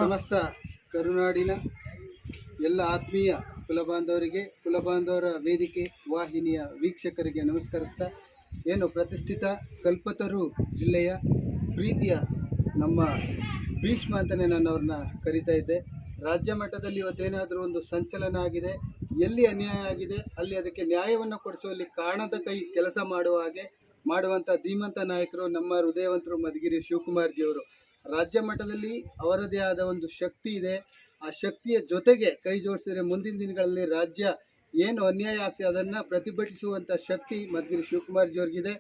ಸಮಸ್ತ ಕರುನಾಡಿನ ಎಲ್ಲ ಆತ್ಮೀಯ ಕುಲಬಾಂಧವರಿಗೆ, ಕುಲಬಾಂಧವರ ವೇದಿಕೆ ವಾಹಿನಿಯ ವೀಕ್ಷಕರಿಗೆ ನಮಸ್ಕರಿಸ್ತಾ, ಏನು ಪ್ರತಿಷ್ಠಿತ ಕಲ್ಪತರು ಜಿಲ್ಲೆಯ ಪ್ರೀತಿಯ ನಮ್ಮ ಭೀಷ್ಮ ಅಂತಲೇ ನಾನು ಅವ್ರನ್ನ ಕರಿತಾ ಇದ್ದೆ. ರಾಜ್ಯ ಮಟ್ಟದಲ್ಲಿ ಇವತ್ತೇನಾದರೂ ಒಂದು ಸಂಚಲನ ಆಗಿದೆ, ಎಲ್ಲಿ ಅನ್ಯಾಯ ಆಗಿದೆ ಅಲ್ಲಿ ಅದಕ್ಕೆ ನ್ಯಾಯವನ್ನು ಕೊಡಿಸುವಲ್ಲಿ ಕಾಣದ ಕೈ ಕೆಲಸ ಮಾಡುವ ಹಾಗೆ ಮಾಡುವಂಥ ಧೀಮಂತ ನಾಯಕರು ನಮ್ಮ ಹೃದಯವಂತರು ಮಧುಗಿರಿ ಶಿವಕುಮಾರ್ಜಿಯವರು. ರಾಜ್ಯ ಮಟ್ಟದಲ್ಲಿ ಅವರದೇ ಆದ ಒಂದು ಶಕ್ತಿ ಇದೆ. ಆ ಶಕ್ತಿಯ ಜೊತೆಗೆ ಕೈ ಜೋಡಿಸಿದರೆ ಮುಂದಿನ ದಿನಗಳಲ್ಲಿ ರಾಜ್ಯ ಏನು ಅನ್ಯಾಯ ಆಗ್ತದೆ ಅದನ್ನು ಪ್ರತಿಭಟಿಸುವಂಥ ಶಕ್ತಿ ಮಧುಗಿರಿ ಶಿವಕುಮಾರ್ಜಿಯವ್ರಿಗಿದೆ.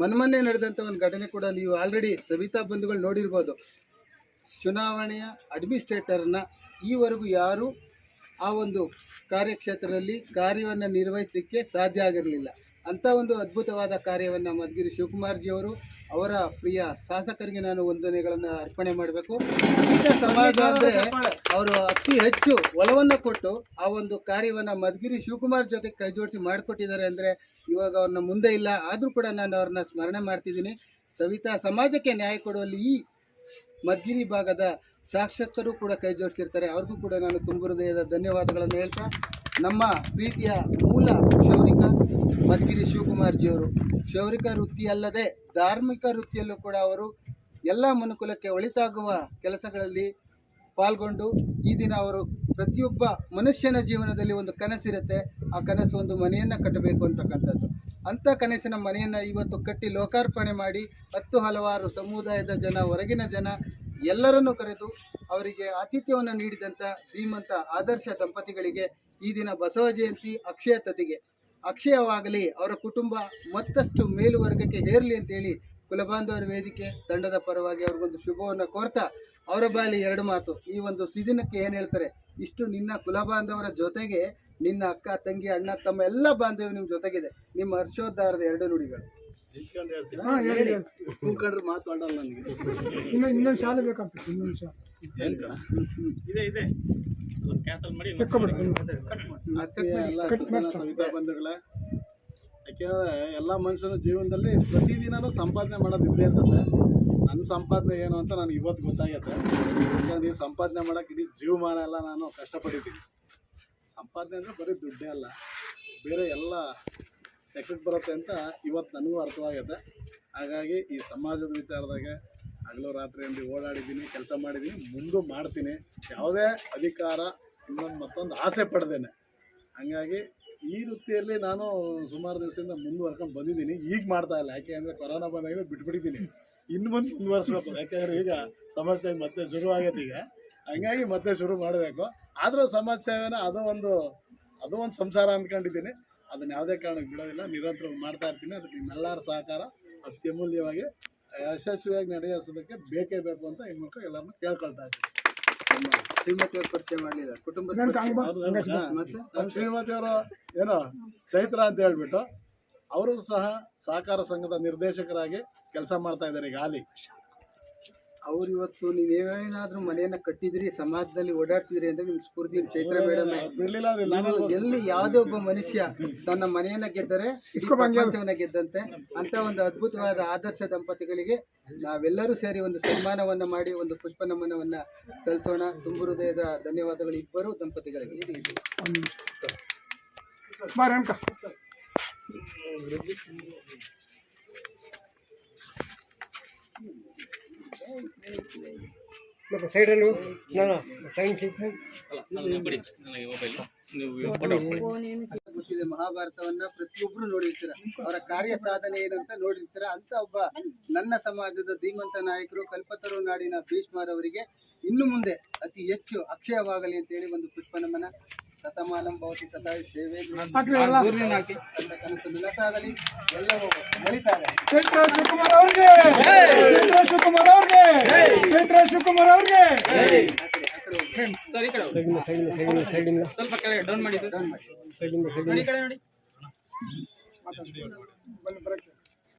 ಮೊನ್ನೆ ನಡೆದಂಥ ಒಂದು ಘಟನೆ ಕೂಡ ನೀವು ಆಲ್ರೆಡಿ ಸವಿತಾ ಬಂಧುಗಳು ನೋಡಿರ್ಬೋದು. ಚುನಾವಣೆಯ ಅಡ್ಮಿನಿಸ್ಟ್ರೇಟರ್ನ ಈವರೆಗೂ ಯಾರೂ ಆ ಒಂದು ಕಾರ್ಯಕ್ಷೇತ್ರದಲ್ಲಿ ಕಾರ್ಯವನ್ನು ನಿರ್ವಹಿಸಲಿಕ್ಕೆ ಸಾಧ್ಯ ಆಗಿರಲಿಲ್ಲ. ಅಂಥ ಒಂದು ಅದ್ಭುತವಾದ ಕಾರ್ಯವನ್ನು ಮಧುಗಿರಿ ಶಿವಕುಮಾರ್ಜಿಯವರು ಅವರ ಪ್ರಿಯ ಶಾಸಕರಿಗೆ ನಾನು ವಂದನೆಗಳನ್ನು ಅರ್ಪಣೆ ಮಾಡಬೇಕು. ಸಮಾಜ ಅಂದರೆ ಅವರು ಅತಿ ಹೆಚ್ಚು ಒಲವನ್ನು ಕೊಟ್ಟು ಆ ಒಂದು ಕಾರ್ಯವನ್ನು ಮಧುಗಿರಿ ಶಿವಕುಮಾರ್ ಜೊತೆ ಕೈ ಜೋಡಿಸಿ ಮಾಡಿಕೊಟ್ಟಿದ್ದಾರೆ. ಅಂದರೆ ಇವಾಗ ಅವ್ರನ್ನ ಮುಂದೆ ಇಲ್ಲ, ಆದರೂ ಕೂಡ ನಾನು ಅವ್ರನ್ನ ಸ್ಮರಣೆ ಮಾಡ್ತಿದ್ದೀನಿ. ಸವಿತಾ ಸಮಾಜಕ್ಕೆ ನ್ಯಾಯ ಕೊಡುವಲ್ಲಿ ಈ ಮಧುಗಿರಿ ಭಾಗದ ಶಾಸಕರು ಕೂಡ ಕೈ ಜೋಡಿಸಿರ್ತಾರೆ. ಅವ್ರಿಗೂ ಕೂಡ ನಾನು ತುಂಬ ಹೃದಯದ ಧನ್ಯವಾದಗಳನ್ನು ಹೇಳ್ತಾ, ನಮ್ಮ ಪ್ರೀತಿಯ ಮೂಲ ಕ್ಷೌರಿಕ ಮಧುಗಿರಿ ಶಿವಕುಮಾರ್ಜಿಯವರು ಕ್ಷೌರಿಕ ವೃತ್ತಿ ಅಲ್ಲದೆ ಧಾರ್ಮಿಕ ವೃತ್ತಿಯಲ್ಲೂ ಕೂಡ ಅವರು ಎಲ್ಲ ಮನುಕುಲಕ್ಕೆ ಒಳಿತಾಗುವ ಕೆಲಸಗಳಲ್ಲಿ ಪಾಲ್ಗೊಂಡು ಈ ದಿನ ಅವರು ಪ್ರತಿಯೊಬ್ಬ ಮನುಷ್ಯನ ಜೀವನದಲ್ಲಿ ಒಂದು ಕನಸಿರುತ್ತೆ. ಆ ಕನಸು ಒಂದು ಮನೆಯನ್ನು ಕಟ್ಟಬೇಕು ಅಂತಕ್ಕಂಥದ್ದು. ಅಂಥ ಕನಸಿನ ಮನೆಯನ್ನು ಇವತ್ತು ಕಟ್ಟಿ ಲೋಕಾರ್ಪಣೆ ಮಾಡಿ ಹಲವಾರು ಸಮುದಾಯದ ಜನ, ಹೊರಗಿನ ಜನ ಎಲ್ಲರನ್ನೂ ಕರೆದು ಅವರಿಗೆ ಆತಿಥ್ಯವನ್ನು ನೀಡಿದಂಥ ಧೀಮಂತ ಆದರ್ಶ ದಂಪತಿಗಳಿಗೆ ಈ ದಿನ ಬಸವ ಜಯಂತಿ ಅಕ್ಷಯ ತತಿಗೆ ಅಕ್ಷಯವಾಗಲಿ, ಅವರ ಕುಟುಂಬ ಮತ್ತಷ್ಟು ಮೇಲುವರ್ಗಕ್ಕೆ ಏರಲಿ ಅಂತೇಳಿ ಕುಲಬಾಂಧವರ ವೇದಿಕೆ ತಂಡದ ಪರವಾಗಿ ಅವ್ರಿಗೊಂದು ಶುಭವನ್ನು ಕೋರ್ತಾ, ಅವರ ಬಾಲಿ ಎರಡು ಮಾತು. ಈ ಒಂದು ಸಿದಿನಕ್ಕೆ ಏನು ಹೇಳ್ತಾರೆ, ಇಷ್ಟು ನಿನ್ನ ಕುಲಬಾಂಧವರ ಜೊತೆಗೆ ನಿನ್ನ ಅಕ್ಕ ತಂಗಿ ಅಣ್ಣ ತಮ್ಮ ಎಲ್ಲ ಬಾಂಧವ್ಯ ನಿಮ್ಮ ಜೊತೆಗಿದೆ. ನಿಮ್ಮ ಹರ್ಷೋದ್ಧಾರದ ಎರಡು ನುಡಿಗಳು ಕೂತ್ಕೊಂಡ್ರೆ ಮಾತಾಡಲ್ಲ. ನನಗೆ ಇನ್ನೊಂದು ಶಾಲೆ ಬೇಕಾಗ್ತದೆ. ಇನ್ನೊಂದು ಶಾಲೆ ಸವಿತಾ ಬಂಧುಗಳೇ, ಯಾಕೆಂದರೆ ಎಲ್ಲ ಮನುಷ್ಯನ ಜೀವನದಲ್ಲಿ ಪ್ರತಿದಿನನೂ ಸಂಪಾದನೆ ಮಾಡೋದು ಇದ್ದೇ ಇರ್ತದೆ. ನನ್ನ ಸಂಪಾದನೆ ಏನು ಅಂತ ನನಗೆ ಇವತ್ತು ಗೊತ್ತಾಗೈತೆ. ಯಾಕಂದ್ರೆ ಈ ಸಂಪಾದನೆ ಮಾಡೋಕ್ಕೆ ಇಡೀ ಜೀವಮಾನ ಎಲ್ಲ ನಾನು ಕಷ್ಟಪಟ್ಟಿದ್ದೀನಿ. ಸಂಪಾದನೆ ಅಂದರೆ ಬರೀ ದುಡ್ಡೇ ಅಲ್ಲ, ಬೇರೆ ಎಲ್ಲ ಲೆಕ್ಕಕ್ಕೆ ಬರುತ್ತೆ ಅಂತ ಇವತ್ತು ನನಗೂ ಅರ್ಥವಾಗೈತೆ. ಹಾಗಾಗಿ ಈ ಸಮಾಜದ ವಿಚಾರದಾಗ ಹಗಲು ರಾತ್ರಿ ಎಂದು ಓಡಾಡಿದ್ದೀನಿ, ಕೆಲಸ ಮಾಡಿದ್ದೀನಿ, ಮುಂದೂ ಮಾಡ್ತೀನಿ. ಯಾವುದೇ ಅಧಿಕಾರ ಇನ್ನೊಂದು ಮತ್ತೊಂದು ಆಸೆ ಪಡ್ದೇನೆ. ಹಾಗಾಗಿ ಈ ವೃತ್ತಿಯಲ್ಲಿ ನಾನು ಸುಮಾರು ದಿವಸದಿಂದ ಮುಂದುವರ್ಕೊಂಡು ಬಂದಿದ್ದೀನಿ. ಈಗ ಮಾಡ್ತಾ ಇಲ್ಲ, ಯಾಕೆ ಅಂದರೆ ಕೊರೋನಾ ಬಂದಾಗ ಬಿಟ್ಬಿಟ್ಟಿದ್ದೀನಿ. ಇನ್ನು ಮುಂದೆ ಮುಂದುವರಿಸ್ಬೇಕು, ಯಾಕೆಂದರೆ ಈಗ ಸಮಸ್ಯೆ ಮತ್ತೆ ಶುರುವಾಗೈತೆ. ಈಗ ಹಂಗಾಗಿ ಮತ್ತೆ ಶುರು ಮಾಡಬೇಕು. ಆದರೂ ಸಮಾಜ ಸೇವೆನ ಅದು ಒಂದು ಸಂಸಾರ ಅಂದ್ಕೊಂಡಿದ್ದೀನಿ. ಅದನ್ನು ಯಾವುದೇ ಕಾರಣಕ್ಕೆ ಬಿಡೋದಿಲ್ಲ, ನಿರಂತರವಾಗಿ ಮಾಡ್ತಾ ಇರ್ತೀನಿ. ಅದಕ್ಕೆ ನಿಮ್ಮೆಲ್ಲರ ಸಹಕಾರ ಅತ್ಯಮೂಲ್ಯವಾಗಿ ಯಶಸ್ವಿಯಾಗಿ ನಡೆಸೋದಕ್ಕೆ ಬೇಕೇ ಬೇಕು ಅಂತ ಈ ಮೂಲಕ ಎಲ್ಲರನ್ನೂ ಕೇಳ್ಕೊಳ್ತಾ ಇದ್ದೀನಿ. ಶ್ರೀಮತಿಯವ್ರ ಪರಿಚಯ ಮಾಡಲಿಲ್ಲ, ಕುಟುಂಬದ ನಮ್ಮ ಶ್ರೀಮತಿಯವರು ಏನೋ ಚೈತ್ರ ಅಂತ ಹೇಳ್ಬಿಟ್ಟು ಅವರು ಸಹ ಸಹಕಾರ ಸಂಘದ ನಿರ್ದೇಶಕರಾಗಿ ಕೆಲಸ ಮಾಡ್ತಾ ಇದ್ದಾರೆ ಈಗ ಹಾಲಿ. ಅವ್ರು ಇವತ್ತು ನೀವೇನಾದ್ರೂ ಮನೆಯನ್ನ ಕಟ್ಟಿದ್ರಿ, ಸಮಾಜದಲ್ಲಿ ಓಡಾಡ್ತಿದ್ರಿ ಅಂದ್ರೆ ನಿಮ್ ಸ್ಫೂರ್ತಿ ಚೈತ್ರ ಮೇಡಮ್. ಎಲ್ಲಿ ಯಾವುದೇ ಒಬ್ಬ ಮನುಷ್ಯ ತನ್ನ ಮನೆಯನ್ನ ಗೆದ್ದರೆ ಪ್ರಪಂಚವನ್ನ ಗೆದ್ದಂತೆ ಅಂತ ಒಂದು ಅದ್ಭುತವಾದ ಆದರ್ಶ ದಂಪತಿಗಳಿಗೆ ನಾವೆಲ್ಲರೂ ಸೇರಿ ಒಂದು ಸನ್ಮಾನವನ್ನ ಮಾಡಿ ಒಂದು ಪುಷ್ಪ ನಮನವನ್ನ ಸಲ್ಲಿಸೋಣ. ತುಂಬ ಹೃದಯದ ಧನ್ಯವಾದಗಳು ಇಬ್ಬರು ದಂಪತಿಗಳಿಗೆ. ಸೈಡಲ್ಲೂ ಗೊತ್ತಿದೆ, ಮಹಾಭಾರತವನ್ನ ಪ್ರತಿಯೊಬ್ರು ನೋಡಿರ್ತೀರ, ಅವರ ಕಾರ್ಯ ಸಾಧನೆ ಏನಂತ ನೋಡಿರ್ತೀರ. ಅಂತ ಒಬ್ಬ ನನ್ನ ಸಮಾಜದ ಧೀಮಂತ ನಾಯಕರು ಕಲ್ಪತರು ನಾಡಿನ ಭೀಷ್ಮರವರಿಗೆ ಇನ್ನು ಮುಂದೆ ಅತಿ ಹೆಚ್ಚು ಅಕ್ಷಯವಾಗಲಿ ಅಂತೇಳಿ ಒಂದು ಪುಷ್ಪ ನಮನ. ಶತಮಾನಂ ಭವತಿ ಸತಾಯು ಸೇವೆ ಕನಸು ನನಸಾಗಲಿ. ಎಲ್ಲವೂ ನಡೀತಾರೆ. ಚೈತ್ರ ಶಿವಕುಮಾರ್ ಅವ್ರಿಗೆ, ಚೈತ್ರ ಶಿವಕುಮಾರ್ ಅವ್ರಿಗೆ, ಚೈತ್ರ ಶಿವಕುಮಾರ್ ಅವ್ರಿಗೆ. ಸ್ವಲ್ಪ ಕೆಳಗೆ ಡೌನ್ ಮಾಡಿ, ಸೈಡಿಂದ ನೋಡಿ, ಈ ಕಡೆ ನೋಡಿ.